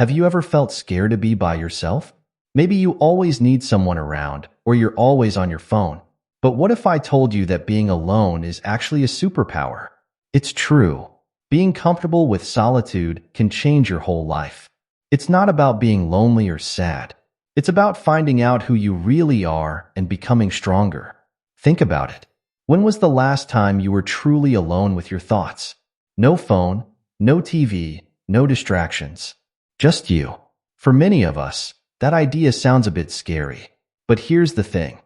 Have you ever felt scared to be by yourself? Maybe you always need someone around, or you're always on your phone. But what if I told you that being alone is actually a superpower? It's true. Being comfortable with solitude can change your whole life. It's not about being lonely or sad. It's about finding out who you really are and becoming stronger. Think about it. When was the last time you were truly alone with your thoughts? No phone, no TV, no distractions. Just you. For many of us, that idea sounds a bit scary. But here's the thing.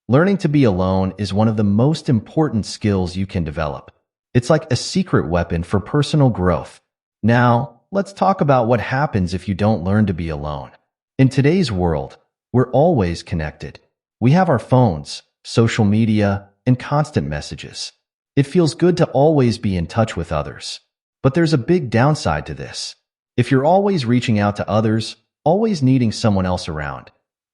Learning to be alone is one of the most important skills you can develop. It's like a secret weapon for personal growth. Now, let's talk about what happens if you don't learn to be alone. In today's world, we're always connected. We have our phones, social media, and constant messages. It feels good to always be in touch with others. But there's a big downside to this. If you're always reaching out to others, always needing someone else around,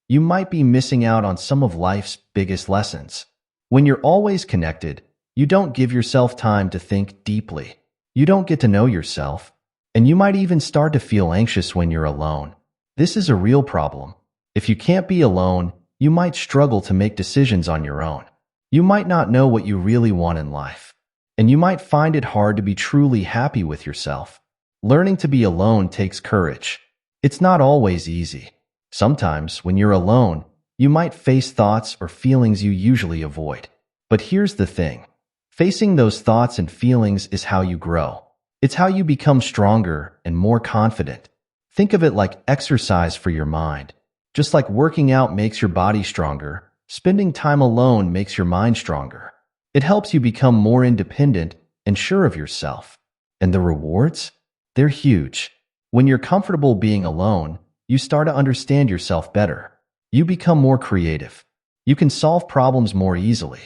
you might be missing out on some of life's biggest lessons. When you're always connected, you don't give yourself time to think deeply. You don't get to know yourself, and you might even start to feel anxious when you're alone. This is a real problem. If you can't be alone, you might struggle to make decisions on your own. You might not know what you really want in life, and you might find it hard to be truly happy with yourself. Learning to be alone takes courage. It's not always easy. Sometimes, when you're alone, you might face thoughts or feelings you usually avoid. But here's the thing. Facing those thoughts and feelings is how you grow. It's how you become stronger and more confident. Think of it like exercise for your mind. Just like working out makes your body stronger, spending time alone makes your mind stronger. It helps you become more independent and sure of yourself. And the rewards? They're huge. When you're comfortable being alone, you start to understand yourself better. You become more creative. You can solve problems more easily.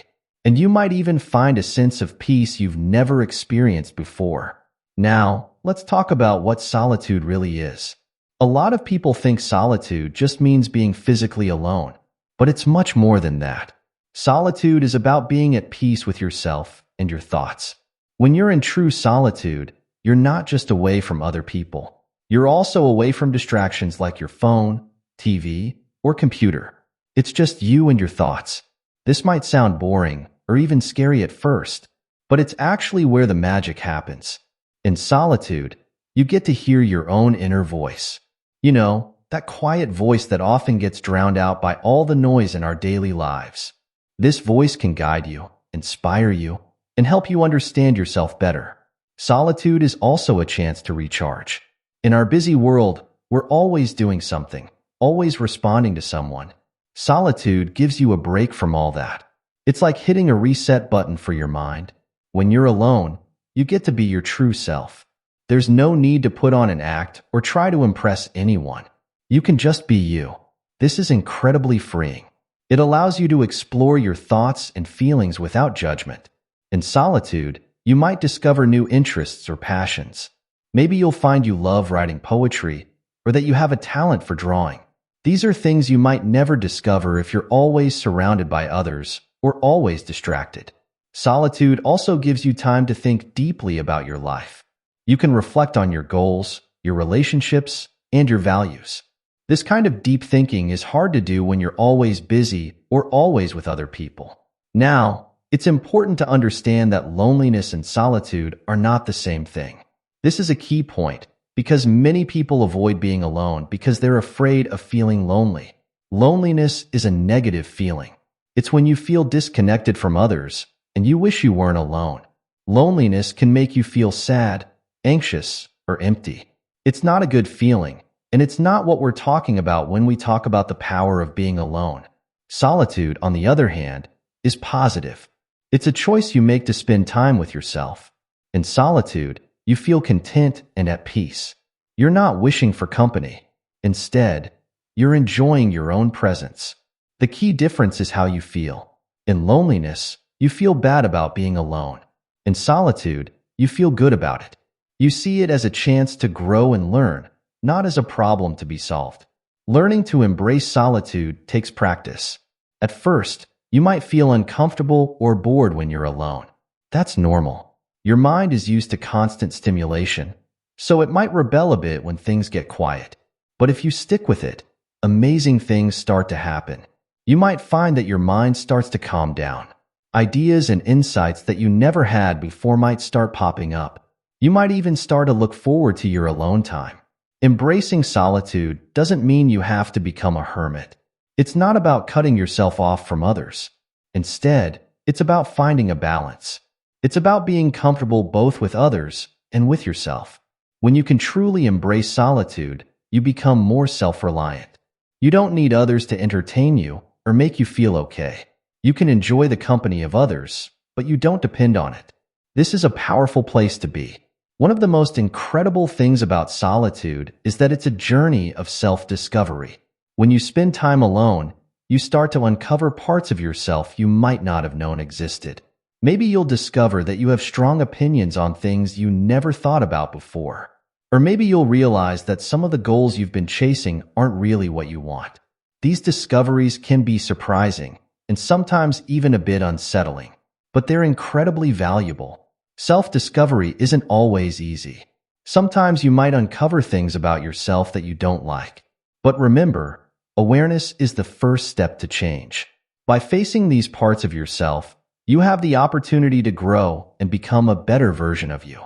And you might even find a sense of peace you've never experienced before. Now, let's talk about what solitude really is. A lot of people think solitude just means being physically alone, but it's much more than that. Solitude is about being at peace with yourself and your thoughts. When you're in true solitude, you're not just away from other people. You're also away from distractions like your phone, TV, or computer. It's just you and your thoughts. This might sound boring or even scary at first, but it's actually where the magic happens. In solitude, you get to hear your own inner voice. You know, that quiet voice that often gets drowned out by all the noise in our daily lives. This voice can guide you, inspire you, and help you understand yourself better. Solitude is also a chance to recharge. In our busy world, we're always doing something, always responding to someone. Solitude gives you a break from all that. It's like hitting a reset button for your mind. When you're alone, you get to be your true self. There's no need to put on an act or try to impress anyone. You can just be you. This is incredibly freeing. It allows you to explore your thoughts and feelings without judgment. In solitude, you might discover new interests or passions. Maybe you'll find you love writing poetry or that you have a talent for drawing. These are things you might never discover if you're always surrounded by others or always distracted. Solitude also gives you time to think deeply about your life. You can reflect on your goals, your relationships, and your values. This kind of deep thinking is hard to do when you're always busy or always with other people. Now, it's important to understand that loneliness and solitude are not the same thing. This is a key point because many people avoid being alone because they're afraid of feeling lonely. Loneliness is a negative feeling. It's when you feel disconnected from others and you wish you weren't alone. Loneliness can make you feel sad, anxious, or empty. It's not a good feeling, and it's not what we're talking about when we talk about the power of being alone. Solitude, on the other hand, is positive. It's a choice you make to spend time with yourself. In solitude, you feel content and at peace. You're not wishing for company. Instead, you're enjoying your own presence. The key difference is how you feel. In loneliness, you feel bad about being alone. In solitude, you feel good about it. You see it as a chance to grow and learn, not as a problem to be solved. Learning to embrace solitude takes practice. At first, you might feel uncomfortable or bored when you're alone. That's normal. Your mind is used to constant stimulation, so it might rebel a bit when things get quiet. But if you stick with it, amazing things start to happen. You might find that your mind starts to calm down. Ideas and insights that you never had before might start popping up. You might even start to look forward to your alone time. Embracing solitude doesn't mean you have to become a hermit. It's not about cutting yourself off from others. Instead, it's about finding a balance. It's about being comfortable both with others and with yourself. When you can truly embrace solitude, you become more self-reliant. You don't need others to entertain you or make you feel okay. You can enjoy the company of others, but you don't depend on it. This is a powerful place to be. One of the most incredible things about solitude is that it's a journey of self-discovery. When you spend time alone, you start to uncover parts of yourself you might not have known existed. Maybe you'll discover that you have strong opinions on things you never thought about before. Or maybe you'll realize that some of the goals you've been chasing aren't really what you want. These discoveries can be surprising and sometimes even a bit unsettling, but they're incredibly valuable. Self-discovery isn't always easy. Sometimes you might uncover things about yourself that you don't like. But remember, awareness is the first step to change. By facing these parts of yourself, you have the opportunity to grow and become a better version of you.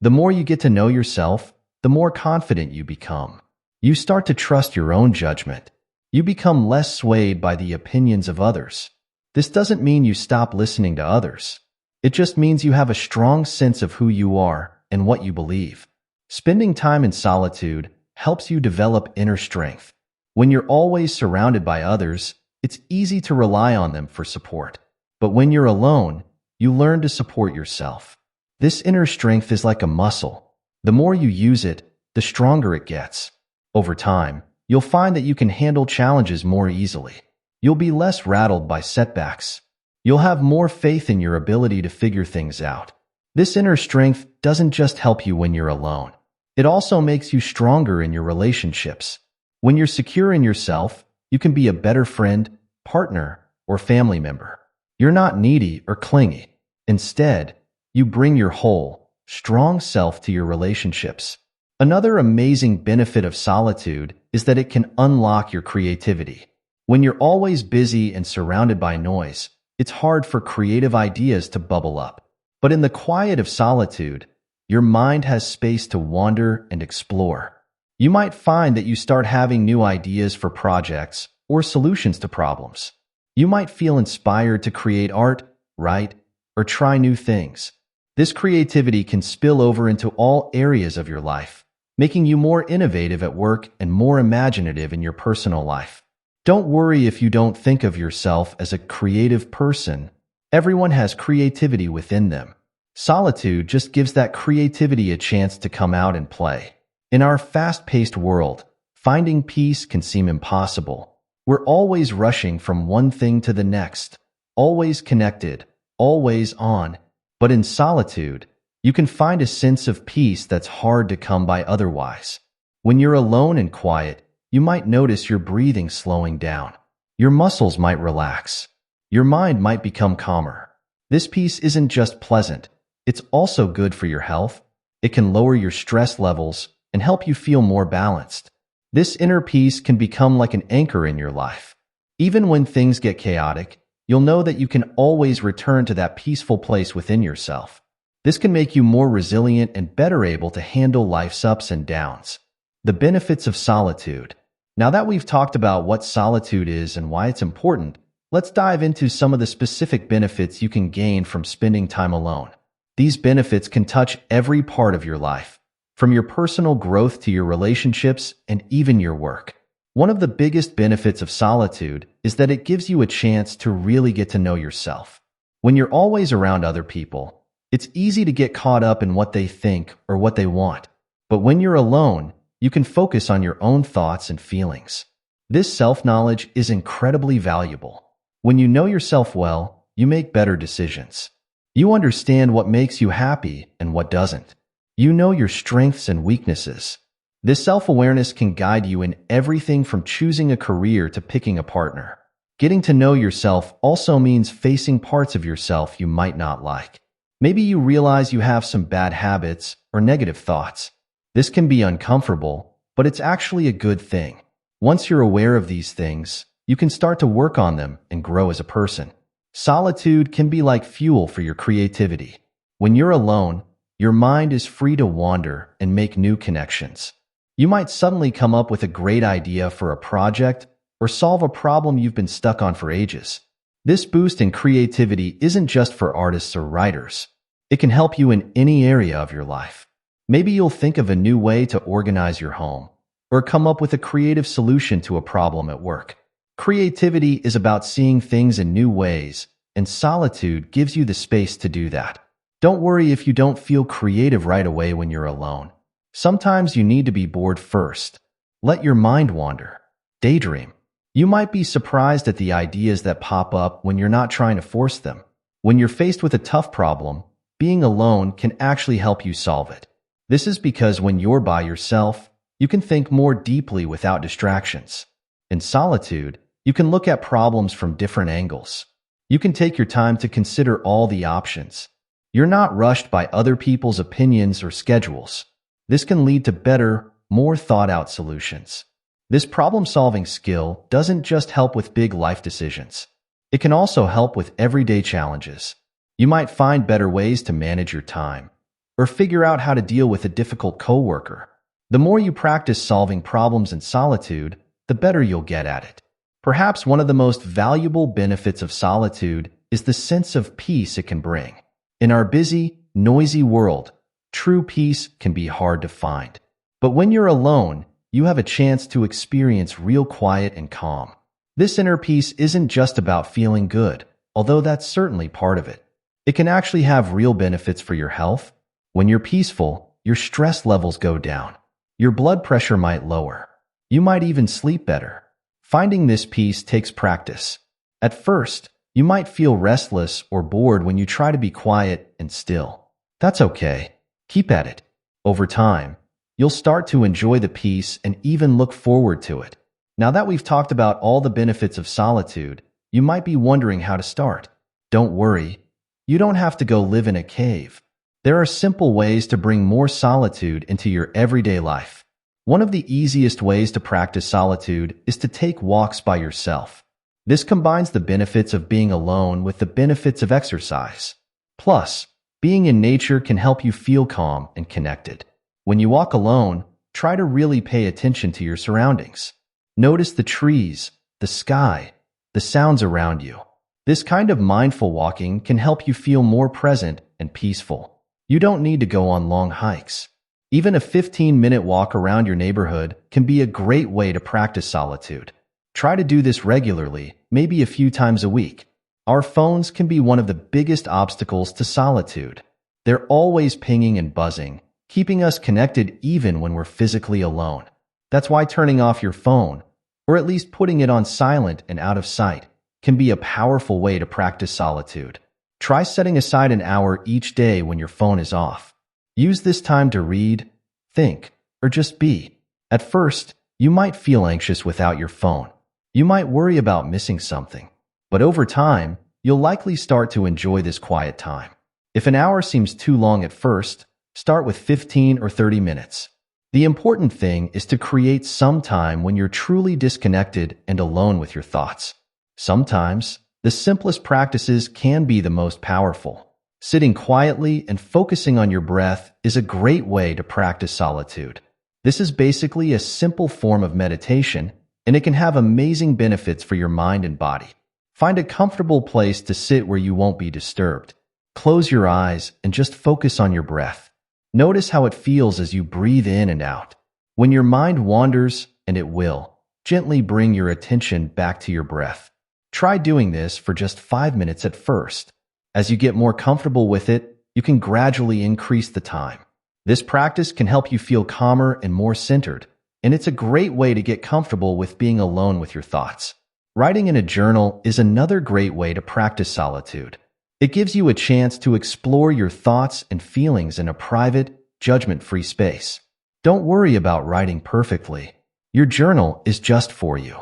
The more you get to know yourself, the more confident you become. You start to trust your own judgment. You become less swayed by the opinions of others. This doesn't mean you stop listening to others. It just means you have a strong sense of who you are and what you believe. Spending time in solitude helps you develop inner strength. When you're always surrounded by others, it's easy to rely on them for support. But when you're alone, you learn to support yourself. This inner strength is like a muscle. The more you use it, the stronger it gets. Over time, you'll find that you can handle challenges more easily. You'll be less rattled by setbacks. You'll have more faith in your ability to figure things out. This inner strength doesn't just help you when you're alone. It also makes you stronger in your relationships. When you're secure in yourself, you can be a better friend, partner, or family member. You're not needy or clingy. Instead, you bring your whole, strong self to your relationships. Another amazing benefit of solitude is that it can unlock your creativity. When you're always busy and surrounded by noise, it's hard for creative ideas to bubble up. But in the quiet of solitude, your mind has space to wander and explore. You might find that you start having new ideas for projects or solutions to problems. You might feel inspired to create art, write, or try new things. This creativity can spill over into all areas of your life, making you more innovative at work and more imaginative in your personal life. Don't worry if you don't think of yourself as a creative person. Everyone has creativity within them. Solitude just gives that creativity a chance to come out and play. In our fast-paced world, finding peace can seem impossible. We're always rushing from one thing to the next, always connected, always on. But in solitude, you can find a sense of peace that's hard to come by otherwise. When you're alone and quiet, you might notice your breathing slowing down. Your muscles might relax. Your mind might become calmer. This peace isn't just pleasant, it's also good for your health. It can lower your stress levels and help you feel more balanced. This inner peace can become like an anchor in your life. Even when things get chaotic, you'll know that you can always return to that peaceful place within yourself. This can make you more resilient and better able to handle life's ups and downs. The benefits of solitude. Now that we've talked about what solitude is and why it's important, let's dive into some of the specific benefits you can gain from spending time alone. These benefits can touch every part of your life, from your personal growth to your relationships and even your work. One of the biggest benefits of solitude is that it gives you a chance to really get to know yourself. When you're always around other people, it's easy to get caught up in what they think or what they want. But when you're alone, you can focus on your own thoughts and feelings. This self-knowledge is incredibly valuable. When you know yourself well, you make better decisions. You understand what makes you happy and what doesn't. You know your strengths and weaknesses. This self-awareness can guide you in everything from choosing a career to picking a partner. Getting to know yourself also means facing parts of yourself you might not like. Maybe you realize you have some bad habits or negative thoughts. This can be uncomfortable, but it's actually a good thing. Once you're aware of these things, you can start to work on them and grow as a person. Solitude can be like fuel for your creativity. When you're alone, your mind is free to wander and make new connections. You might suddenly come up with a great idea for a project or solve a problem you've been stuck on for ages. This boost in creativity isn't just for artists or writers. It can help you in any area of your life. Maybe you'll think of a new way to organize your home, or come up with a creative solution to a problem at work. Creativity is about seeing things in new ways, and solitude gives you the space to do that. Don't worry if you don't feel creative right away when you're alone. Sometimes you need to be bored first. Let your mind wander. Daydream. You might be surprised at the ideas that pop up when you're not trying to force them. When you're faced with a tough problem, being alone can actually help you solve it. This is because when you're by yourself, you can think more deeply without distractions. In solitude, you can look at problems from different angles. You can take your time to consider all the options. You're not rushed by other people's opinions or schedules. This can lead to better, more thought-out solutions. This problem-solving skill doesn't just help with big life decisions. It can also help with everyday challenges. You might find better ways to manage your time, or figure out how to deal with a difficult coworker. The more you practice solving problems in solitude, the better you'll get at it. Perhaps one of the most valuable benefits of solitude is the sense of peace it can bring. In our busy, noisy world, true peace can be hard to find. But when you're alone, you have a chance to experience real quiet and calm. This inner peace isn't just about feeling good, although that's certainly part of it. It can actually have real benefits for your health. When you're peaceful, your stress levels go down. Your blood pressure might lower. You might even sleep better. Finding this peace takes practice. At first, you might feel restless or bored when you try to be quiet and still. That's okay. Keep at it. Over time, you'll start to enjoy the peace and even look forward to it. Now that we've talked about all the benefits of solitude, you might be wondering how to start. Don't worry. You don't have to go live in a cave. There are simple ways to bring more solitude into your everyday life. One of the easiest ways to practice solitude is to take walks by yourself. This combines the benefits of being alone with the benefits of exercise. Plus, being in nature can help you feel calm and connected. When you walk alone, try to really pay attention to your surroundings. Notice the trees, the sky, the sounds around you. This kind of mindful walking can help you feel more present and peaceful. You don't need to go on long hikes. Even a 15-minute walk around your neighborhood can be a great way to practice solitude. Try to do this regularly, maybe a few times a week. Our phones can be one of the biggest obstacles to solitude. They're always pinging and buzzing, keeping us connected even when we're physically alone. That's why turning off your phone, or at least putting it on silent and out of sight, can be a powerful way to practice solitude. Try setting aside an hour each day when your phone is off. Use this time to read, think, or just be. At first, you might feel anxious without your phone. You might worry about missing something. But over time, you'll likely start to enjoy this quiet time. If an hour seems too long at first, start with 15 or 30 minutes. The important thing is to create some time when you're truly disconnected and alone with your thoughts. Sometimes, the simplest practices can be the most powerful. Sitting quietly and focusing on your breath is a great way to practice solitude. This is basically a simple form of meditation, and it can have amazing benefits for your mind and body. Find a comfortable place to sit where you won't be disturbed. Close your eyes and just focus on your breath. Notice how it feels as you breathe in and out. When your mind wanders, and it will, gently bring your attention back to your breath. Try doing this for just 5 minutes at first. As you get more comfortable with it, you can gradually increase the time. This practice can help you feel calmer and more centered, and it's a great way to get comfortable with being alone with your thoughts. Writing in a journal is another great way to practice solitude. It gives you a chance to explore your thoughts and feelings in a private, judgment-free space. Don't worry about writing perfectly. Your journal is just for you.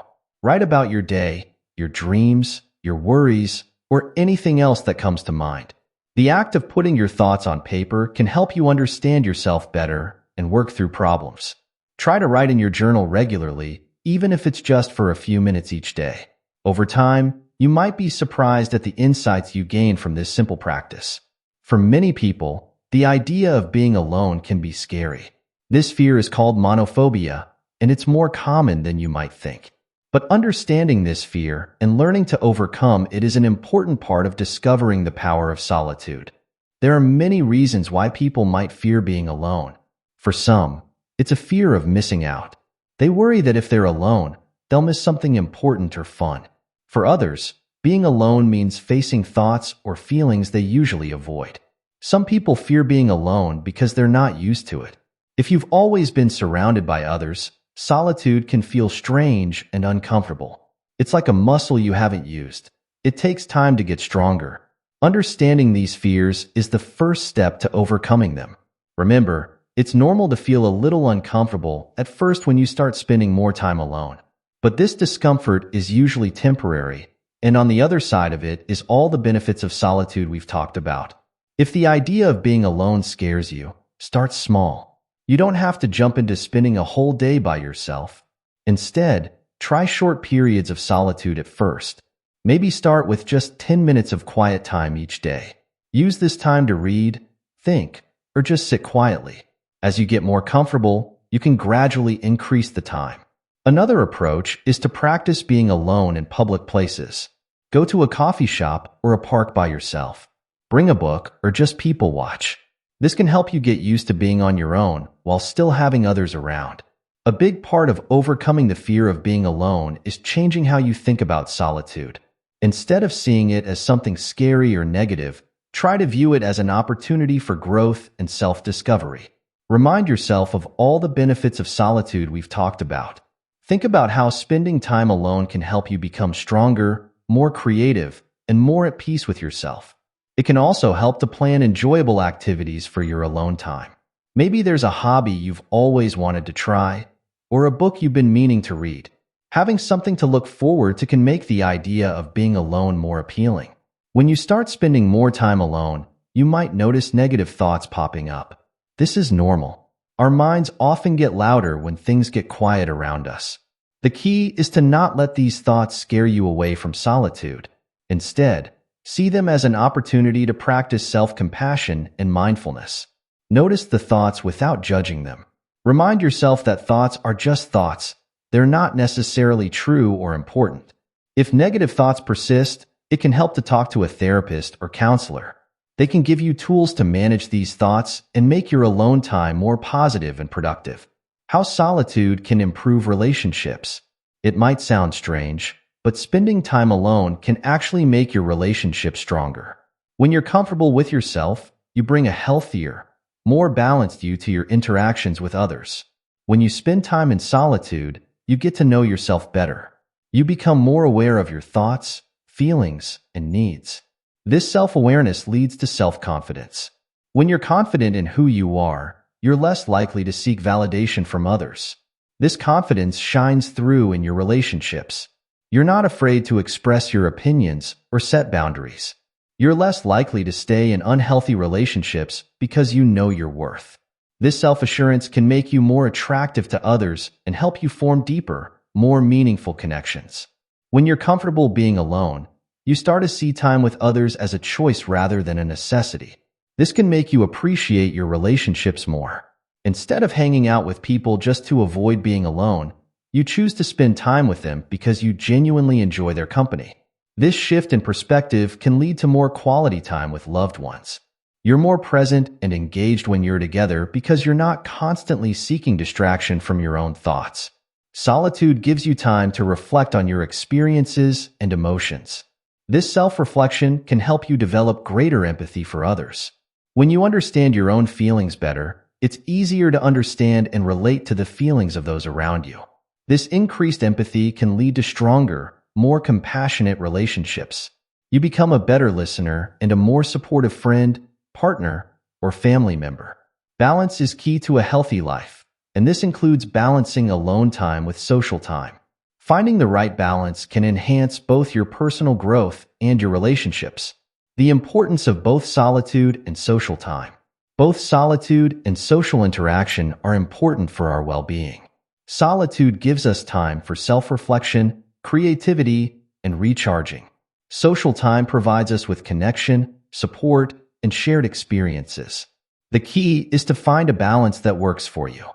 Write about your day, your dreams, your worries, or anything else that comes to mind. The act of putting your thoughts on paper can help you understand yourself better and work through problems. Try to write in your journal regularly, even if it's just for a few minutes each day. Over time, you might be surprised at the insights you gain from this simple practice. For many people, the idea of being alone can be scary. This fear is called monophobia, and it's more common than you might think. But understanding this fear and learning to overcome it is an important part of discovering the power of solitude. There are many reasons why people might fear being alone. For some, it's a fear of missing out. They worry that if they're alone, they'll miss something important or fun. For others, being alone means facing thoughts or feelings they usually avoid. Some people fear being alone because they're not used to it. If you've always been surrounded by others, solitude can feel strange and uncomfortable. It's like a muscle you haven't used. It takes time to get stronger. Understanding these fears is the first step to overcoming them. Remember, it's normal to feel a little uncomfortable at first when you start spending more time alone. But this discomfort is usually temporary, and on the other side of it is all the benefits of solitude we've talked about. If the idea of being alone scares you, start small. You don't have to jump into spending a whole day by yourself. Instead, try short periods of solitude at first. Maybe start with just 10 minutes of quiet time each day. Use this time to read, think, or just sit quietly. As you get more comfortable, you can gradually increase the time. Another approach is to practice being alone in public places. Go to a coffee shop or a park by yourself. Bring a book or just people watch. This can help you get used to being on your own while still having others around. A big part of overcoming the fear of being alone is changing how you think about solitude. Instead of seeing it as something scary or negative, try to view it as an opportunity for growth and self-discovery. Remind yourself of all the benefits of solitude we've talked about. Think about how spending time alone can help you become stronger, more creative, and more at peace with yourself. It can also help to plan enjoyable activities for your alone time. Maybe there's a hobby you've always wanted to try, or a book you've been meaning to read. Having something to look forward to can make the idea of being alone more appealing. When you start spending more time alone, you might notice negative thoughts popping up. This is normal. Our minds often get louder when things get quiet around us. The key is to not let these thoughts scare you away from solitude. Instead, see them as an opportunity to practice self-compassion and mindfulness. Notice the thoughts without judging them. Remind yourself that thoughts are just thoughts. They're not necessarily true or important. If negative thoughts persist, it can help to talk to a therapist or counselor. They can give you tools to manage these thoughts and make your alone time more positive and productive. How solitude can improve relationships. It might sound strange, but spending time alone can actually make your relationship stronger. When you're comfortable with yourself, you bring a healthier, more balanced you to your interactions with others. When you spend time in solitude, you get to know yourself better. You become more aware of your thoughts, feelings, and needs. This self-awareness leads to self-confidence. When you're confident in who you are, you're less likely to seek validation from others. This confidence shines through in your relationships. You're not afraid to express your opinions or set boundaries. You're less likely to stay in unhealthy relationships because you know your worth. This self-assurance can make you more attractive to others and help you form deeper, more meaningful connections. When you're comfortable being alone, you start to see time with others as a choice rather than a necessity. This can make you appreciate your relationships more. Instead of hanging out with people just to avoid being alone, you choose to spend time with them because you genuinely enjoy their company. This shift in perspective can lead to more quality time with loved ones. You're more present and engaged when you're together because you're not constantly seeking distraction from your own thoughts. Solitude gives you time to reflect on your experiences and emotions. This self-reflection can help you develop greater empathy for others. When you understand your own feelings better, it's easier to understand and relate to the feelings of those around you. This increased empathy can lead to stronger, more compassionate relationships. You become a better listener and a more supportive friend, partner, or family member. Balance is key to a healthy life, and this includes balancing alone time with social time. Finding the right balance can enhance both your personal growth and your relationships. The importance of both solitude and social time. Both solitude and social interaction are important for our well-being. Solitude gives us time for self-reflection, creativity, and recharging. Social time provides us with connection, support, and shared experiences. The key is to find a balance that works for you.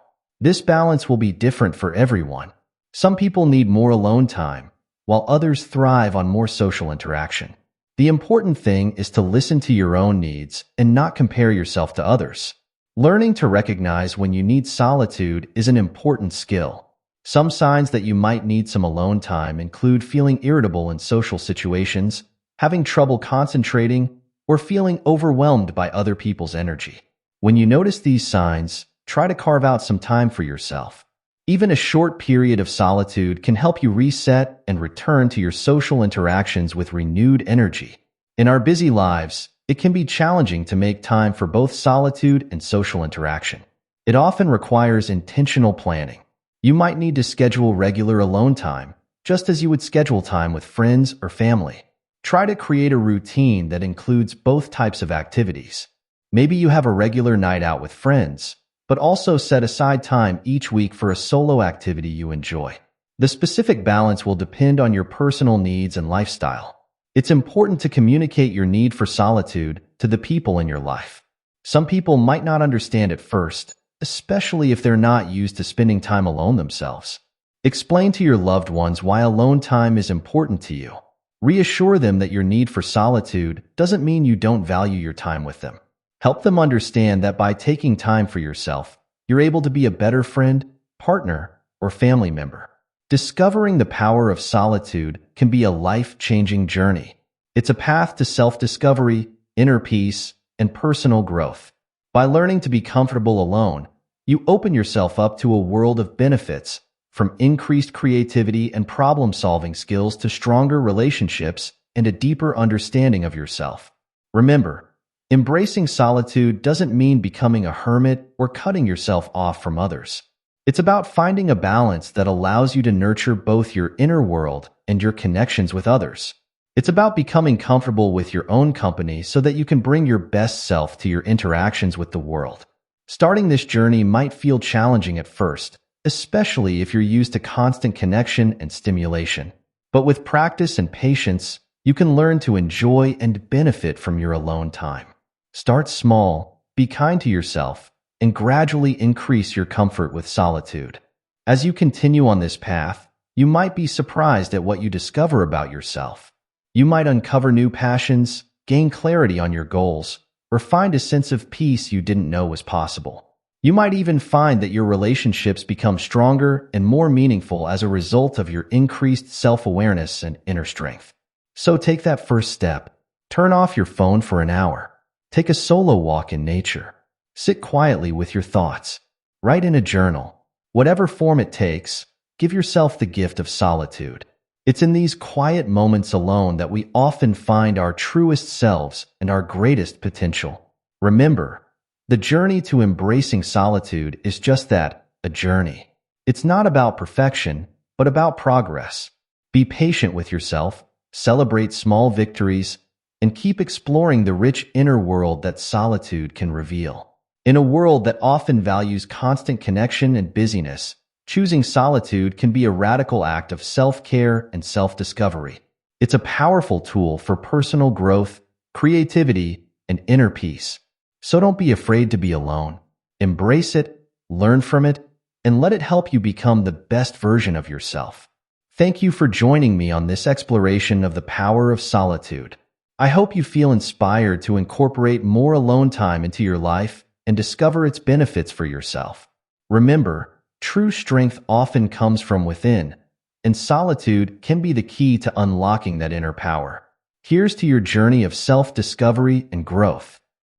This balance will be different for everyone. Some people need more alone time, while others thrive on more social interaction. The important thing is to listen to your own needs and not compare yourself to others. Learning to recognize when you need solitude is an important skill. Some signs that you might need some alone time include feeling irritable in social situations, having trouble concentrating, or feeling overwhelmed by other people's energy. When you notice these signs, try to carve out some time for yourself. Even a short period of solitude can help you reset and return to your social interactions with renewed energy. In our busy lives, it can be challenging to make time for both solitude and social interaction. It often requires intentional planning. You might need to schedule regular alone time, just as you would schedule time with friends or family. Try to create a routine that includes both types of activities. Maybe you have a regular night out with friends, but also set aside time each week for a solo activity you enjoy. The specific balance will depend on your personal needs and lifestyle. It's important to communicate your need for solitude to the people in your life. Some people might not understand at first, especially if they're not used to spending time alone themselves. Explain to your loved ones why alone time is important to you. Reassure them that your need for solitude doesn't mean you don't value your time with them. Help them understand that by taking time for yourself, you're able to be a better friend, partner, or family member. Discovering the power of solitude can be a life-changing journey. It's a path to self-discovery, inner peace, and personal growth. By learning to be comfortable alone, you open yourself up to a world of benefits, from increased creativity and problem-solving skills to stronger relationships and a deeper understanding of yourself. Remember, embracing solitude doesn't mean becoming a hermit or cutting yourself off from others. It's about finding a balance that allows you to nurture both your inner world and your connections with others. It's about becoming comfortable with your own company so that you can bring your best self to your interactions with the world. Starting this journey might feel challenging at first, especially if you're used to constant connection and stimulation. But with practice and patience, you can learn to enjoy and benefit from your alone time. Start small, be kind to yourself, and gradually increase your comfort with solitude. As you continue on this path, you might be surprised at what you discover about yourself. You might uncover new passions, gain clarity on your goals, or find a sense of peace you didn't know was possible. You might even find that your relationships become stronger and more meaningful as a result of your increased self-awareness and inner strength. So take that first step. Turn off your phone for an hour. Take a solo walk in nature. Sit quietly with your thoughts. Write in a journal. Whatever form it takes, give yourself the gift of solitude. It's in these quiet moments alone that we often find our truest selves and our greatest potential. Remember, the journey to embracing solitude is just that, a journey. It's not about perfection, but about progress. Be patient with yourself, celebrate small victories, and keep exploring the rich inner world that solitude can reveal. In a world that often values constant connection and busyness, choosing solitude can be a radical act of self-care and self-discovery. It's a powerful tool for personal growth, creativity, and inner peace. So don't be afraid to be alone. Embrace it, learn from it, and let it help you become the best version of yourself. Thank you for joining me on this exploration of the power of solitude. I hope you feel inspired to incorporate more alone time into your life and discover its benefits for yourself. Remember, true strength often comes from within, and solitude can be the key to unlocking that inner power. Here's to your journey of self-discovery and growth.